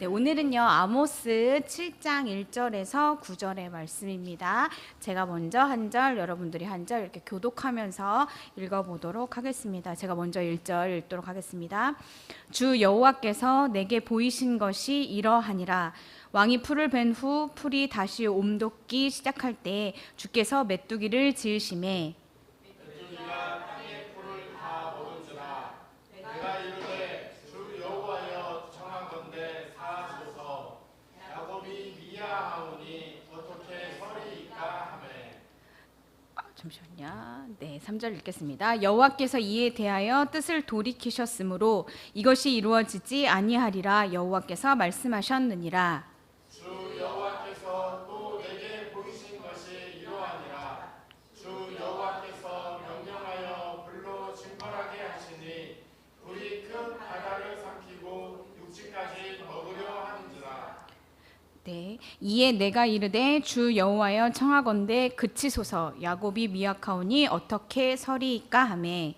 네, 오늘은요 아모스 7장 1절에서 9절의 말씀입니다. 제가 먼저 한 절, 여러분들이 한 절 이렇게 교독하면서 읽어보도록 하겠습니다. 제가 먼저 1절 읽도록 하겠습니다. 주 여호와께서 내게 보이신 것이 이러하니라. 왕이 풀을 벤 후 풀이 다시 옴돋기 시작할 때 주께서 메뚜기를 지으심에 잠시만요. 네, 3절 읽겠습니다. 여호와께서 이에 대하여 뜻을 돌이키셨으므로 이것이 이루어지지 아니하리라 여호와께서 말씀하셨느니라. 주 여호와께서 또 내게 보이신 것이 이러하니라. 주 여호와께서 명령하여 불로 징벌하게 하시니 불이 큰 바다를 삼키고 육지까지 먹으려 하는지라. 네, 이에 내가 이르되 주 여호와여 청하건대 그치소서. 야곱이 미약하오니 어떻게 서리이까 하매.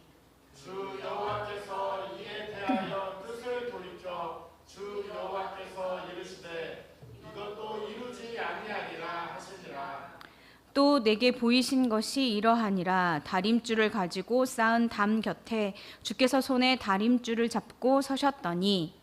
주 여호와께서 이에 대하여 뜻을 돌이켜 주 여호와께서 이르시되 이것도 이루지 아니하리라 하시니라. 또 내게 보이신 것이 이러하니라. 다림줄을 가지고 쌓은 담 곁에 주께서 손에 다림줄을 잡고 서셨더니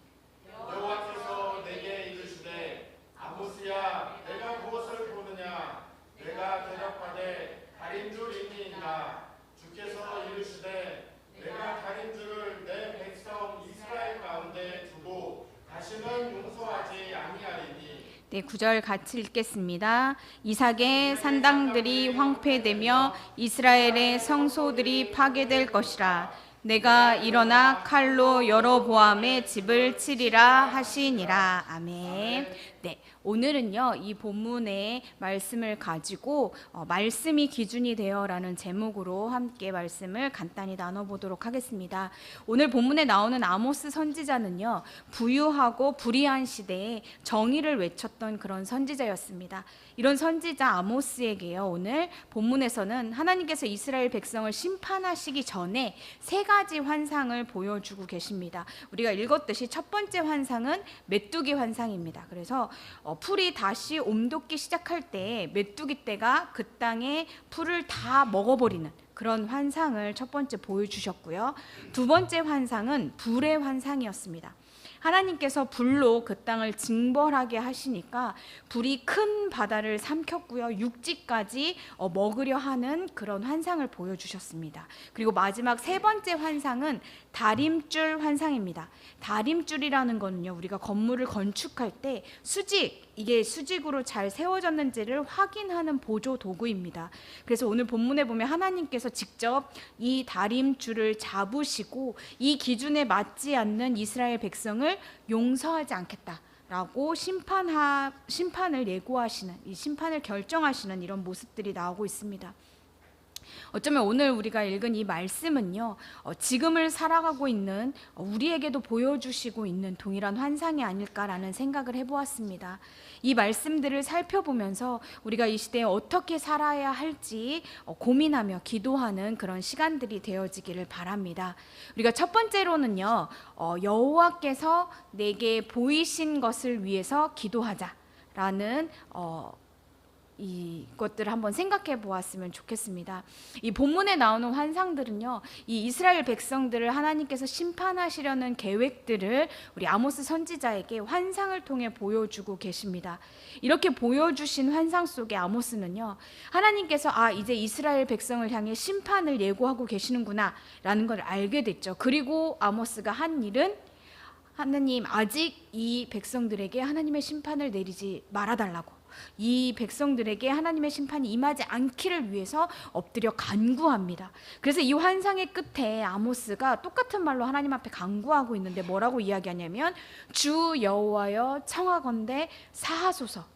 여호와께서 내게 이르시되 아모스야 내가 무엇을 보느냐. 내가 대답하되 다림줄이니이다. 주께서 이르시되 내가 다림줄을 내 백성 이스라엘 가운데 두고 다시는 용서하지 아니하리니. 네, 9절 같이 읽겠습니다. 이삭의 산당들이 황폐되며 이스라엘의 성소들이 파괴될 것이라. 내가 일어나 칼로 여로보암의 집을 치리라 하시니라. 아멘. 네, 오늘은요 이 본문의 말씀을 가지고 말씀이 기준이 되어라는 제목으로 함께 말씀을 간단히 나눠보도록 하겠습니다. 오늘 본문에 나오는 아모스 선지자는요 부유하고 불의한 시대에 정의를 외쳤던 그런 선지자였습니다. 이런 선지자 아모스에게요 오늘 본문에서는 하나님께서 이스라엘 백성을 심판하시기 전에 세 가지 환상을 보여주고 계십니다. 우리가 읽었듯이 첫 번째 환상은 메뚜기 환상입니다. 그래서 풀이 다시 옴돋기 시작할 때 메뚜기 떼가 그 땅에 풀을 다 먹어버리는 그런 환상을 첫 번째 보여주셨고요. 두 번째 환상은 불의 환상이었습니다. 하나님께서 불로 그 땅을 징벌하게 하시니까 불이 큰 바다를 삼켰고요. 육지까지 먹으려 하는 그런 환상을 보여주셨습니다. 그리고 마지막 세 번째 환상은 다림줄 환상입니다. 다림줄이라는 거는요, 우리가 건물을 건축할 때 이게 수직으로 잘 세워졌는지를 확인하는 보조 도구입니다. 그래서 오늘 본문에 보면 하나님께서 직접 이 다림줄을 잡으시고 이 기준에 맞지 않는 이스라엘 백성을 용서하지 않겠다라고 심판을 예고하시는, 이 심판을 결정하시는 이런 모습들이 나오고 있습니다. 어쩌면 오늘 우리가 읽은 이 말씀은요 지금을 살아가고 있는 우리에게도 보여주시고 있는 동일한 환상이 아닐까라는 생각을 해보았습니다. 이 말씀들을 살펴보면서 우리가 이 시대에 어떻게 살아야 할지 고민하며 기도하는 그런 시간들이 되어지기를 바랍니다. 우리가 첫 번째로는요 여호와께서 내게 보이신 것을 위해서 기도하자라는 이것들을 한번 생각해 보았으면 좋겠습니다. 이 본문에 나오는 환상들은요 이 이스라엘 백성들을 하나님께서 심판하시려는 계획들을 우리 아모스 선지자에게 환상을 통해 보여주고 계십니다. 이렇게 보여주신 환상 속에 아모스는요 하나님께서 이제 이스라엘 백성을 향해 심판을 예고하고 계시는구나 라는 걸 알게 됐죠. 그리고 아모스가 한 일은 하나님 아직 이 백성들에게 하나님의 심판을 내리지 말아달라고, 이 백성들에게 하나님의 심판이 임하지 않기를 위해서 엎드려 간구합니다. 그래서 이 환상의 끝에 아모스가 똑같은 말로 하나님 앞에 간구하고 있는데 뭐라고 이야기하냐면 주 여호와여 청하건대 사하소서,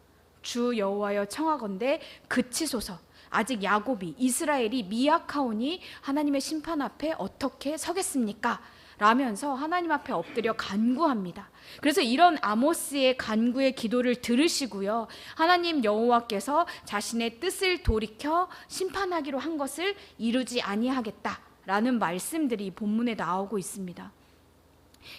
주 여호와여 청하건대 그치소서. 아직 야곱이 이스라엘이 미약하오니 하나님의 심판 앞에 어떻게 서겠습니까? 라면서 하나님 앞에 엎드려 간구합니다. 그래서 이런 아모스의 간구의 기도를 들으시고요 하나님 여호와께서 자신의 뜻을 돌이켜 심판하기로 한 것을 이루지 아니하겠다라는 말씀들이 본문에 나오고 있습니다.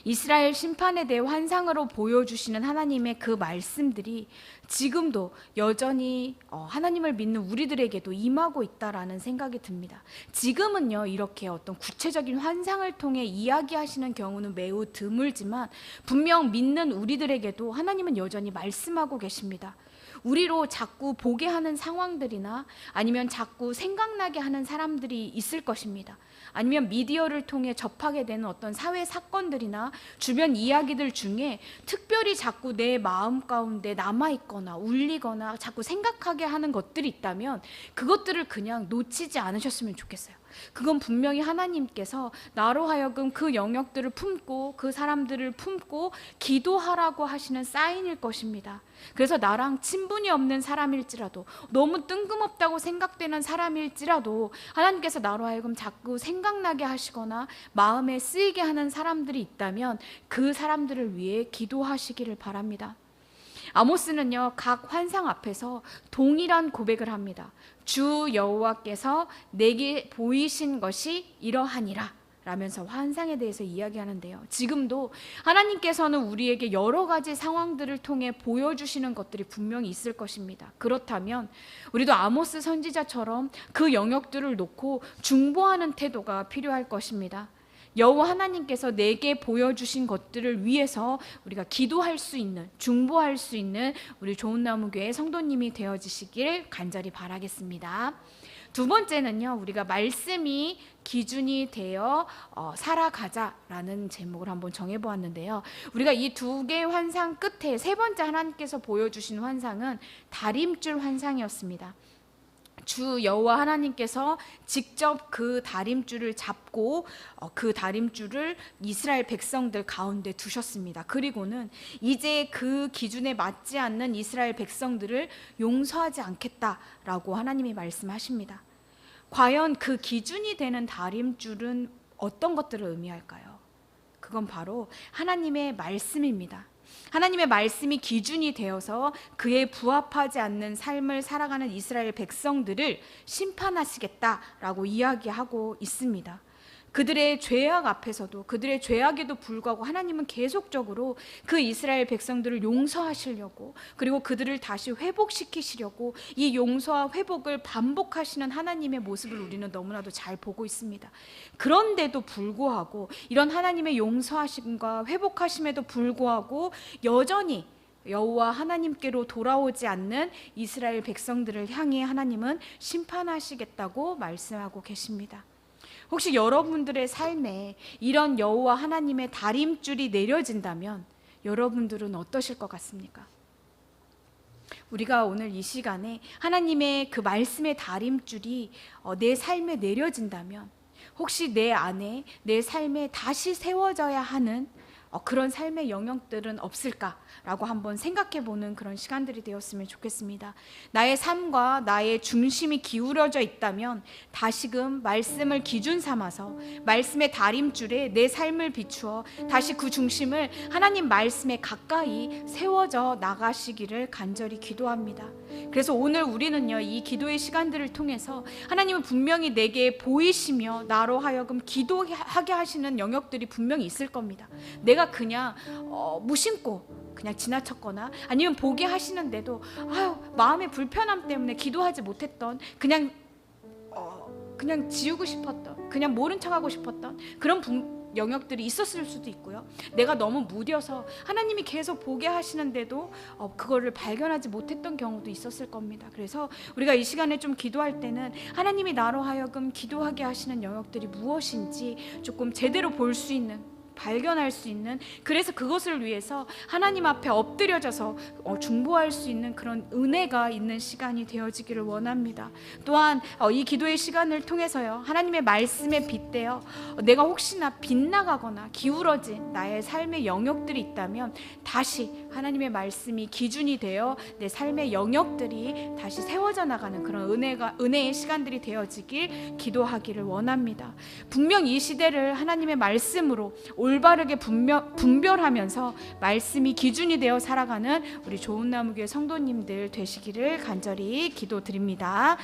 이스라엘 심판에 대해 환상으로 보여주시는 하나님의 그 말씀들이 지금도 여전히 하나님을 믿는 우리들에게도 임하고 있다라는 생각이 듭니다. 지금은요, 이렇게 어떤 구체적인 환상을 통해 이야기하시는 경우는 매우 드물지만 분명 믿는 우리들에게도 하나님은 여전히 말씀하고 계십니다. 우리로 자꾸 보게 하는 상황들이나 아니면 자꾸 생각나게 하는 사람들이 있을 것입니다. 아니면 미디어를 통해 접하게 되는 어떤 사회 사건들이나 주변 이야기들 중에 특별히 자꾸 내 마음 가운데 남아있거나 울리거나 자꾸 생각하게 하는 것들이 있다면 그것들을 그냥 놓치지 않으셨으면 좋겠어요. 그건 분명히 하나님께서 나로 하여금 그 영역들을 품고 그 사람들을 품고 기도하라고 하시는 사인일 것입니다. 그래서 나랑 친분이 없는 사람일지라도 너무 뜬금없다고 생각되는 사람일지라도 하나님께서 나로 하여금 자꾸 생각나게 하시거나 마음에 쓰이게 하는 사람들이 있다면 그 사람들을 위해 기도하시기를 바랍니다. 아모스는요, 각 환상 앞에서 동일한 고백을 합니다. 주 여호와께서 내게 보이신 것이 이러하니라 라면서 환상에 대해서 이야기하는데요. 지금도 하나님께서는 우리에게 여러 가지 상황들을 통해 보여주시는 것들이 분명히 있을 것입니다. 그렇다면 우리도 아모스 선지자처럼 그 영역들을 놓고 중보하는 태도가 필요할 것입니다. 여호와 하나님께서 내게 보여주신 것들을 위해서 우리가 기도할 수 있는, 중보할 수 있는 우리 좋은나무교회 성도님이 되어지시길 간절히 바라겠습니다. 두 번째는요, 우리가 말씀이 기준이 되어 살아가자라는 제목을 한번 정해보았는데요. 우리가 이 두 개의 환상 끝에 세 번째 하나님께서 보여주신 환상은 다림줄 환상이었습니다. 주 여호와 하나님께서 직접 그 다림줄을 잡고 그 다림줄을 이스라엘 백성들 가운데 두셨습니다. 그리고는 이제 그 기준에 맞지 않는 이스라엘 백성들을 용서하지 않겠다라고 하나님이 말씀하십니다. 과연 그 기준이 되는 다림줄은 어떤 것들을 의미할까요? 그건 바로 하나님의 말씀입니다. 하나님의 말씀이 기준이 되어서 그에 부합하지 않는 삶을 살아가는 이스라엘 백성들을 심판하시겠다라고 이야기하고 있습니다. 그들의 죄악 앞에서도, 그들의 죄악에도 불구하고 하나님은 계속적으로 그 이스라엘 백성들을 용서하시려고, 그리고 그들을 다시 회복시키시려고 이 용서와 회복을 반복하시는 하나님의 모습을 우리는 너무나도 잘 보고 있습니다. 그런데도 불구하고, 이런 하나님의 용서하심과 회복하심에도 불구하고 여전히 여호와 하나님께로 돌아오지 않는 이스라엘 백성들을 향해 하나님은 심판하시겠다고 말씀하고 계십니다. 혹시 여러분들의 삶에 이런 여호와 하나님의 다림줄이 내려진다면 여러분들은 어떠실 것 같습니까? 우리가 오늘 이 시간에 하나님의 그 말씀의 다림줄이 내 삶에 내려진다면 혹시 내 안에 내 삶에 다시 세워져야 하는 그런 삶의 영역들은 없을까라고 한번 생각해보는 그런 시간들이 되었으면 좋겠습니다. 나의 삶과 나의 중심이 기울어져 있다면 다시금 말씀을 기준 삼아서 말씀의 다림줄에 내 삶을 비추어 다시 그 중심을 하나님 말씀에 가까이 세워져 나가시기를 간절히 기도합니다. 그래서 오늘 우리는요, 이 기도의 시간들을 통해서 하나님은 분명히 내게 보이시며 나로 하여금 기도하게 하시는 영역들이 분명히 있을 겁니다. 내가 그냥 무심코 그냥 지나쳤거나 아니면 보게 하시는데도 마음의 불편함 때문에 기도하지 못했던, 그냥 지우고 싶었던, 그냥 모른 척하고 싶었던 그런 영역들이 있었을 수도 있고요. 내가 너무 무뎌서 하나님이 계속 보게 하시는데도 그거를 발견하지 못했던 경우도 있었을 겁니다. 그래서 우리가 이 시간에 좀 기도할 때는 하나님이 나로 하여금 기도하게 하시는 영역들이 무엇인지 조금 제대로 볼 수 있는, 발견할 수 있는, 그래서 그것을 위해서 하나님 앞에 엎드려져서 중보할 수 있는 그런 은혜가 있는 시간이 되어지기를 원합니다. 또한 이 기도의 시간을 통해서요, 하나님의 말씀에 빗대어 내가 혹시나 빗나가거나 기울어진 나의 삶의 영역들이 있다면 다시 하나님의 말씀이 기준이 되어 내 삶의 영역들이 다시 세워져 나가는 그런 은혜의 시간들이 되어지길 기도하기를 원합니다. 분명 이 시대를 하나님의 말씀으로 올바르게 분별하면서 말씀이 기준이 되어 살아가는 우리 좋은나무교회 성도님들 되시기를 간절히 기도드립니다.